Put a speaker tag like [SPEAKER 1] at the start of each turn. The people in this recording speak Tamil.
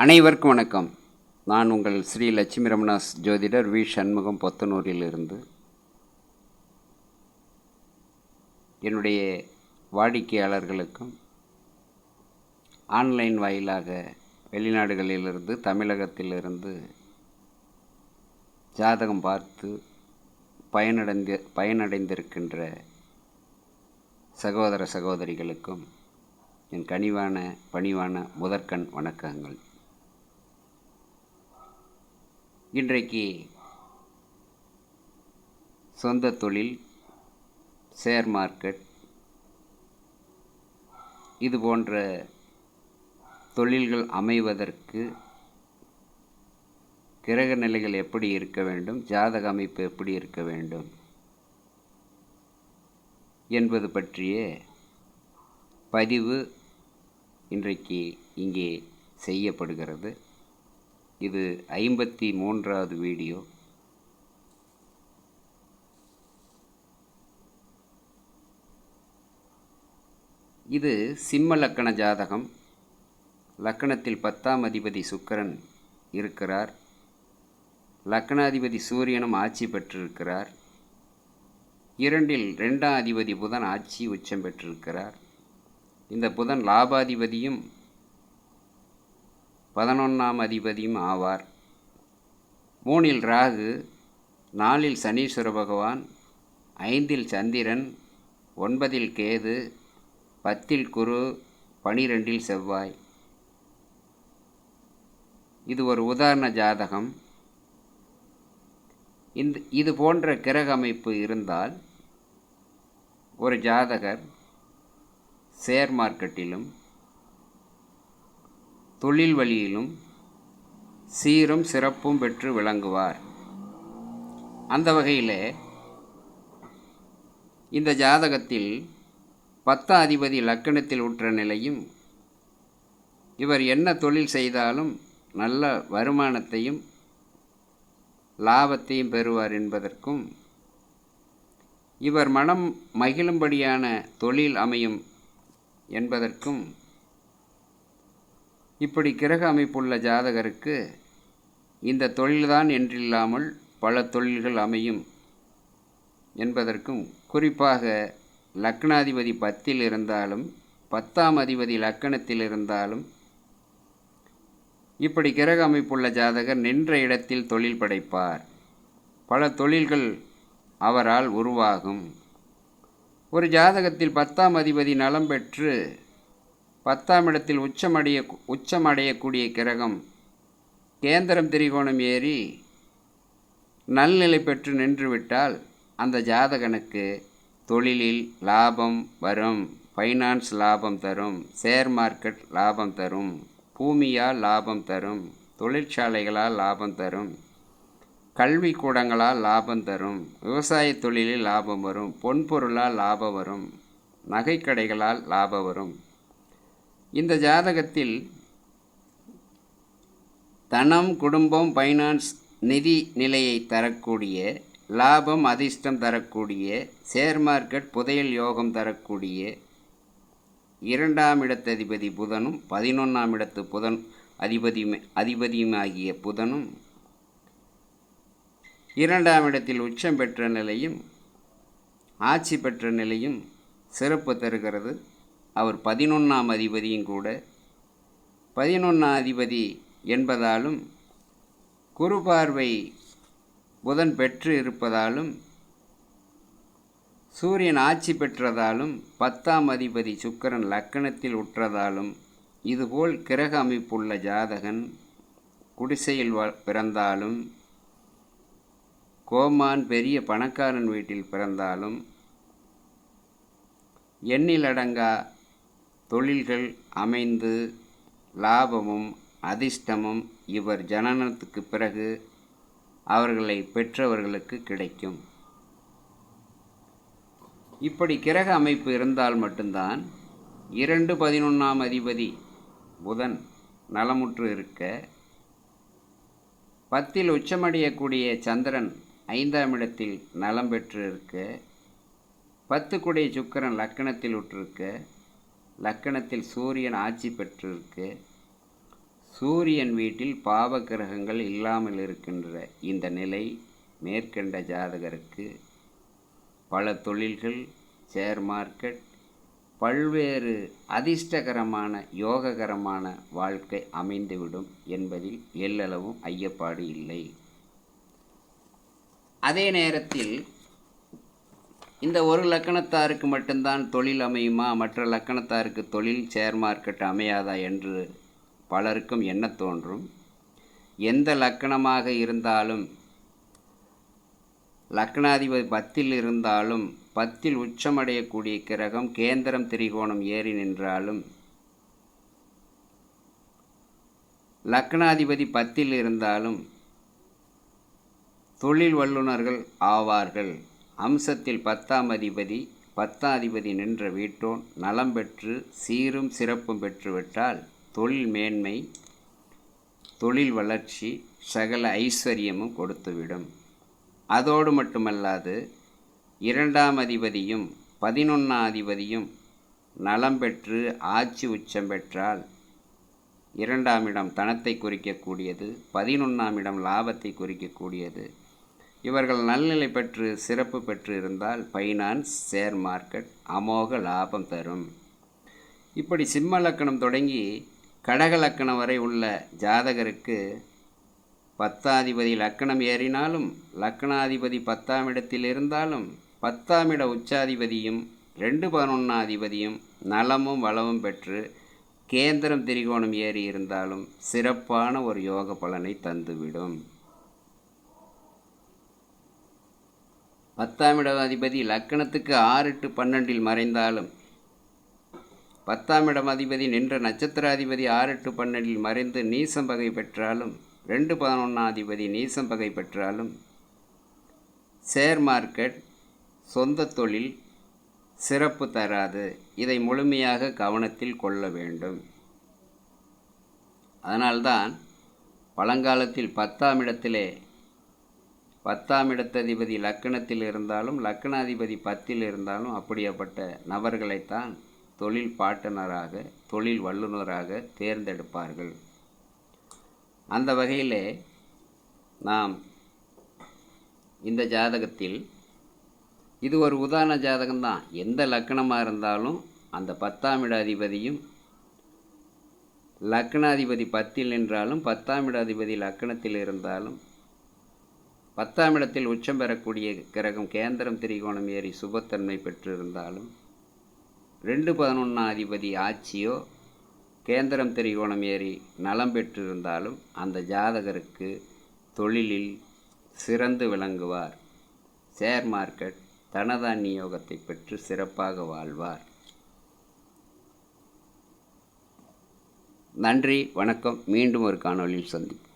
[SPEAKER 1] அனைவருக்கும் வணக்கம். நான் உங்கள் ஸ்ரீ லட்சுமி ரமணாஸ் ஜோதிடர் வி சண்முகம் பொத்தனூரிலிருந்து. என்னுடைய வாடிக்கையாளர்களுக்கும் ஆன்லைன் வாயிலாக வெளிநாடுகளிலிருந்து தமிழகத்திலிருந்து ஜாதகம் பார்த்து பயனடைந்திருக்கின்ற சகோதர சகோதரிகளுக்கும் என் கனிவான பணிவான முதற்கண் வணக்கங்கள். இன்றைக்கு சொந்த தொழில், ஷேர் மார்க்கெட், இது போன்ற தொழில்கள் அமைவதற்கு கிரக நிலைகள் எப்படி இருக்க வேண்டும், ஜாதக அமைப்பு எப்படி இருக்க வேண்டும் என்பது பற்றிய பதிவு இன்றைக்கு இங்கே செய்யப்படுகிறது. இது 53வது வீடியோ. இது சிம்ம லக்கண ஜாதகம். லக்கணத்தில் 10ஆம் அதிபதி சுக்கிரன் இருக்கிறார். லக்கணாதிபதி சூரியனும் ஆட்சி பெற்றிருக்கிறார். 2இல் 2ஆம் அதிபதி புதன் ஆட்சி உச்சம் பெற்றிருக்கிறார். இந்த புதன் லாபாதிபதியும் 11ஆம் அதிபதியும் ஆவார். 3இல் ராகு, 4இல் சனீஸ்வர பகவான், 5இல் சந்திரன், 9இல் கேது, 10இல் குரு, 12இல் செவ்வாய். இது ஒரு உதாரண ஜாதகம். இது போன்ற கிரக அமைப்பு இருந்தால் ஒரு ஜாதகர் ஷேர் மார்க்கெட்டிலும் தொழில் வழியிலும் சீரும் சிறப்பும் பெற்று விளங்குவார். அந்த வகையில் இந்த ஜாதகத்தில் 10ஆம் அதிபதி லக்கணத்தில் உற்ற நிலையும், இவர் என்ன தொழில் செய்தாலும் நல்ல வருமானத்தையும் லாபத்தையும் பெறுவார் என்பதற்கும், இவர் மனம் மகிழும்படியான தொழில் அமையும் என்பதற்கும், இப்படி கிரக அமைப்புள்ள ஜாதகருக்கு இந்த தொழில்தான் என்றில்லாமல் பல தொழில்கள் அமையும் என்பதற்கும், குறிப்பாக லக்னாதிபதி 10இல் இருந்தாலும் 10ஆம் அதிபதி லக்கணத்தில் இருந்தாலும் இப்படி கிரக அமைப்புள்ள ஜாதகர் நின்ற இடத்தில் தொழில் படைப்பார். பல தொழில்கள் அவரால் உருவாகும். ஒரு ஜாதகத்தில் 10ஆம் அதிபதி நலம் பெற்று 10ஆம் இடத்தில் உச்சமடையக்கூடிய கிரகம் கேந்திரம் திரிகோணம் ஏறி நல்நிலை பெற்று நின்றுவிட்டால் அந்த ஜாதகனுக்கு தொழிலில் லாபம் வரும். ஃபைனான்ஸ் லாபம் தரும், ஷேர் மார்க்கெட் லாபம் தரும், பூமியால் லாபம் தரும், தொழிற்சாலைகளால் லாபம் தரும், கல்விக்கூடங்களால் லாபம் தரும், விவசாய தொழிலில் லாபம் வரும், பொன்பொருளால் லாபம் வரும், நகைக்கடைகளால் லாபம் வரும். இந்த ஜாதகத்தில் தனம், குடும்பம், ஃபைனான்ஸ், நிதி நிலையை தரக்கூடிய, லாபம் அதிர்ஷ்டம் தரக்கூடிய, ஷேர் மார்க்கெட் புதையல் யோகம் தரக்கூடிய 2ஆம் இடத்ததிபதி புதனும் 11ஆம் இடத்து புதன் அதிபதியுமாகிய புதனும் 2ஆம் இடத்தில் உச்சம் பெற்ற நிலையும் ஆட்சி பெற்ற நிலையும் சிறப்பு தருகிறது. அவர் 11ஆம் அதிபதியும் கூட. 11ஆம் அதிபதி என்பதாலும் குரு பார்வை புதன் பெற்று இருப்பதாலும் சூரியன் ஆட்சி பெற்றதாலும் 10ஆம் அதிபதி சுக்கிரன் லக்கணத்தில் உற்றதாலும், இதுபோல் கிரக அமைப்புள்ள ஜாதகன் குடிசையில் பிறந்தாலும், கோமான் பெரிய பணக்காரன் வீட்டில் பிறந்தாலும், எண்ணிலடங்கா தொழில்கள் அமைந்து லாபமும் அதிர்ஷ்டமும் இவர் ஜனனத்துக்கு பிறகு அவர்களை பெற்றவர்களுக்கு கிடைக்கும். இப்படி கிரக அமைப்பு இருந்தால் மட்டும்தான் 2-11ஆம் அதிபதி புதன் நலமுற்று இருக்க, 10இல் உச்சமடையக்கூடிய சந்திரன் 5ஆம் இடத்தில் நலம் பெற்று இருக்க, 10 குடைய சுக்கிரன் லக்கணத்தில் உற்றிருக்க, லக்கணத்தில் சூரியன் ஆட்சி பெற்றிருக்கு, சூரியன் வீட்டில் பாவ கிரகங்கள் இல்லாமல் இருக்கின்ற இந்த நிலை மேற்கண்ட ஜாதகருக்கு பல தொழில்கள், ஷேர் மார்க்கெட், பல்வேறு அதிர்ஷ்டகரமான யோககரமான வாழ்க்கை அமைந்துவிடும் என்பதில் எல்லளவும் ஐயப்பாடு இல்லை. அதே நேரத்தில் இந்த ஒரு லக்கணத்தாருக்கு மட்டும்தான் தொழில் அமையுமா, மற்ற லக்கணத்தாருக்கு தொழில், ஷேர் மார்க்கெட் அமையாதா என்று பலருக்கும் எண்ண தோன்றும். எந்த லக்கணமாக இருந்தாலும், லக்னாதிபதி 10ல் இருந்தாலும், 10ல் உச்சமடையக்கூடிய கிரகம் கேந்திரம் திரிகோணம் ஏறி நின்றாலும், லக்னாதிபதி 10ல் இருந்தாலும் தொழில் வல்லுநர்கள் ஆவார்கள். அம்சத்தில் 10ஆம் அதிபதி 10ஆம் அதிபதி நின்ற வீட்டோன் நலம் பெற்று சீரும் சிறப்பும் பெற்றுவிட்டால் தொழில் மேன்மை, தொழில் வளர்ச்சி, சகல ஐஸ்வர்யமும் கொடுத்துவிடும். அதோடு மட்டுமல்லாது 2ஆம் அதிபதியும் 11ஆம் அதிபதியும் நலம் பெற்று ஆட்சி உச்சம் பெற்றால் 2ஆம் இடம் தனத்தை குறிக்கக்கூடியது, 11ஆம் இடம் லாபத்தை குறிக்கக்கூடியது. இவர்கள் நல்நிலை பெற்று சிறப்பு பெற்று இருந்தால் ஃபைனான்ஸ், ஷேர் மார்க்கெட் அமோக லாபம் தரும். இப்படி சிம்ம லக்கணம் தொடங்கி கடக லக்கணம் வரை உள்ள ஜாதகருக்கு 10ஆம் அதிபதி லக்கணம் ஏறினாலும், லக்கணாதிபதி 10ஆம் இடத்தில் இருந்தாலும், 10ஆம் இட உச்சாதிபதியும் 2-11ஆம் அதிபதியும் நலமும் வளமும் பெற்று கேந்திரம் திரிகோணம் ஏறி இருந்தாலும் சிறப்பான ஒரு யோக பலனை தந்துவிடும். 10ஆம் இட அதிபதி லக்கணத்துக்கு 6-8-12 மறைந்தாலும், 10ஆம் இடம் அதிபதி நின்ற நட்சத்திராதிபதி 6-8-12 மறைந்து நீசம் பகை பெற்றாலும், 2-11ஆம் அதிபதி நீசம் பகை பெற்றாலும் ஷேர் மார்க்கெட், சொந்த தொழில் சிறப்பு தராது. இதை முழுமையாக கவனத்தில் கொள்ள வேண்டும். அதனால்தான் பழங்காலத்தில் 10ஆம் இடத்திலே 10ஆம் இடத்ததிபதி லக்கணத்தில் இருந்தாலும், லக்கணாதிபதி 10ல் இருந்தாலும் அப்படிப்பட்ட நபர்களைத்தான் தொழில் பார்ட்னராக, தொழில் வல்லுநராக தேர்ந்தெடுப்பார்கள். அந்த வகையிலே நாம் இந்த ஜாதகத்தில் இது ஒரு உதாரண ஜாதகம்தான். எந்த லக்கணமாக இருந்தாலும் அந்த 10ஆம் இட அதிபதியும், லக்கணாதிபதி 10ல் நின்றாலும், 10ஆம் இட அதிபதி லக்கணத்தில் இருந்தாலும், 10ஆம் இடத்தில் உச்சம் பெறக்கூடிய கிரகம் கேந்திரம் திரிகோணம் ஏறி சுபத்தன்மை பெற்றிருந்தாலும், 2-11ஆம் அதிபதி ஆட்சியோ கேந்திரம் திரிகோணம் ஏறி நலம் பெற்றிருந்தாலும் அந்த ஜாதகருக்கு தொழிலில் சிறந்து விளங்குவார். ஷேர் மார்க்கெட், தனதானிய யோகத்தை பெற்று சிறப்பாக வாழ்வார். நன்றி, வணக்கம். மீண்டும் ஒரு காணொளியில் சந்திப்போம்.